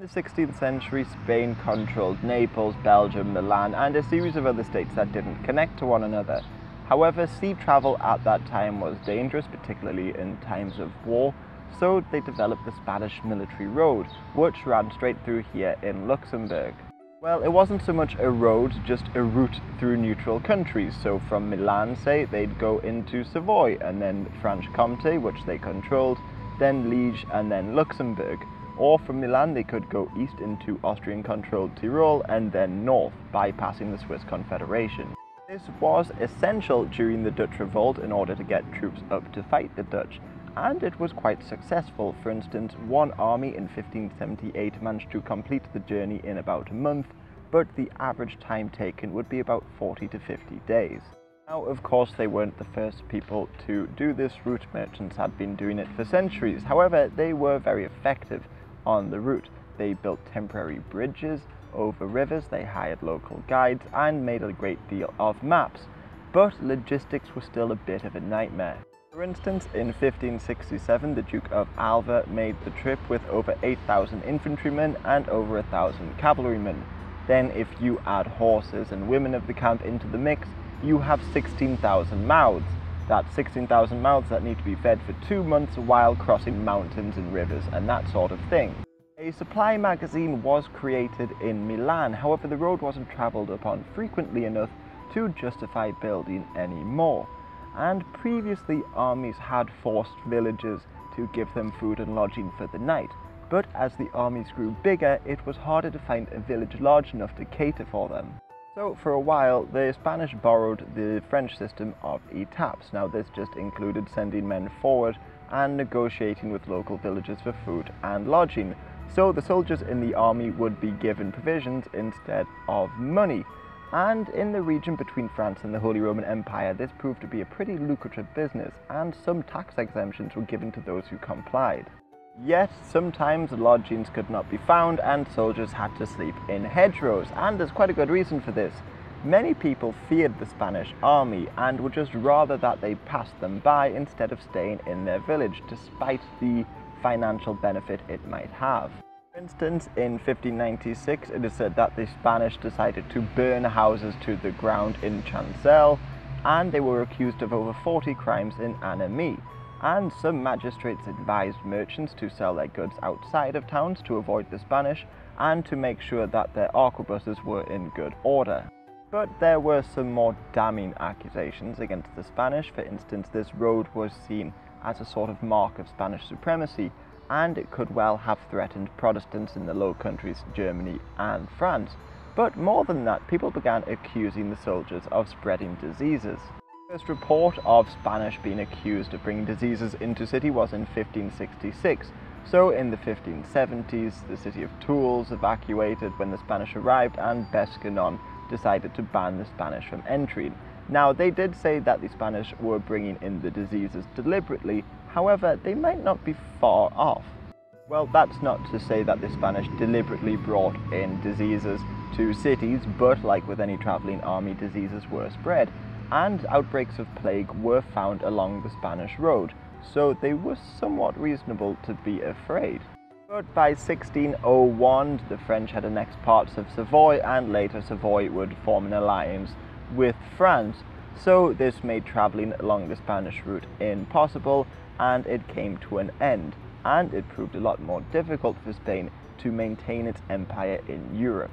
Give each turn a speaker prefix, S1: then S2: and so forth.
S1: In the 16th century, Spain controlled Naples, Belgium, Milan, and a series of other states that didn't connect to one another. However, sea travel at that time was dangerous, particularly in times of war, so they developed the Spanish military road, which ran straight through here in Luxembourg. Well, it wasn't so much a road, just a route through neutral countries. So from Milan, say, they'd go into Savoy, and then Franche-Comté, which they controlled, then Liege, and then Luxembourg. Or from Milan, they could go east into Austrian-controlled Tyrol, and then north, bypassing the Swiss Confederation. This was essential during the Dutch Revolt in order to get troops up to fight the Dutch, and it was quite successful. For instance, one army in 1578 managed to complete the journey in about a month, but the average time taken would be about 40 to 50 days. Now, of course, they weren't the first people to do this route. Merchants had been doing it for centuries. However, they were very effective on the route. They built temporary bridges over rivers, they hired local guides, and made a great deal of maps. But logistics was still a bit of a nightmare. For instance, in 1567, the Duke of Alva made the trip with over 8,000 infantrymen and over 1,000 cavalrymen. Then if you add horses and women of the camp into the mix, you have 16,000 mouths. That's 16,000 mouths that need to be fed for 2 months while crossing mountains and rivers and that sort of thing. A supply magazine was created in Milan, however the road wasn't travelled upon frequently enough to justify building any more. And previously armies had forced villagers to give them food and lodging for the night, but as the armies grew bigger, it was harder to find a village large enough to cater for them. So for a while, the Spanish borrowed the French system of étapes. Now this just included sending men forward and negotiating with local villagers for food and lodging. So the soldiers in the army would be given provisions instead of money. And in the region between France and the Holy Roman Empire, this proved to be a pretty lucrative business, and some tax exemptions were given to those who complied. Yet, sometimes lodgings could not be found and soldiers had to sleep in hedgerows, and there's quite a good reason for this. Many people feared the Spanish army and would just rather that they passed them by instead of staying in their village, despite the financial benefit it might have. For instance, in 1596, it is said that the Spanish decided to burn houses to the ground in Chancel, and they were accused of over 40 crimes in anomie. And some magistrates advised merchants to sell their goods outside of towns to avoid the Spanish and to make sure that their arquebuses were in good order. But there were some more damning accusations against the Spanish. For instance, this road was seen as a sort of mark of Spanish supremacy, and it could well have threatened Protestants in the Low Countries, Germany and France. But more than that, people began accusing the soldiers of spreading diseases. The first report of Spanish being accused of bringing diseases into city was in 1566. So in the 1570s, the city of Tours evacuated when the Spanish arrived, and Bescannon decided to ban the Spanish from entering. Now, they did say that the Spanish were bringing in the diseases deliberately, however, they might not be far off. Well, that's not to say that the Spanish deliberately brought in diseases to cities, but like with any travelling army, diseases were spread, and outbreaks of plague were found along the Spanish road, so they were somewhat reasonable to be afraid. But by 1601, the French had annexed parts of Savoy, and later Savoy would form an alliance with France. So this made travelling along the Spanish route impossible, and it came to an end. And it proved a lot more difficult for Spain to maintain its empire in Europe.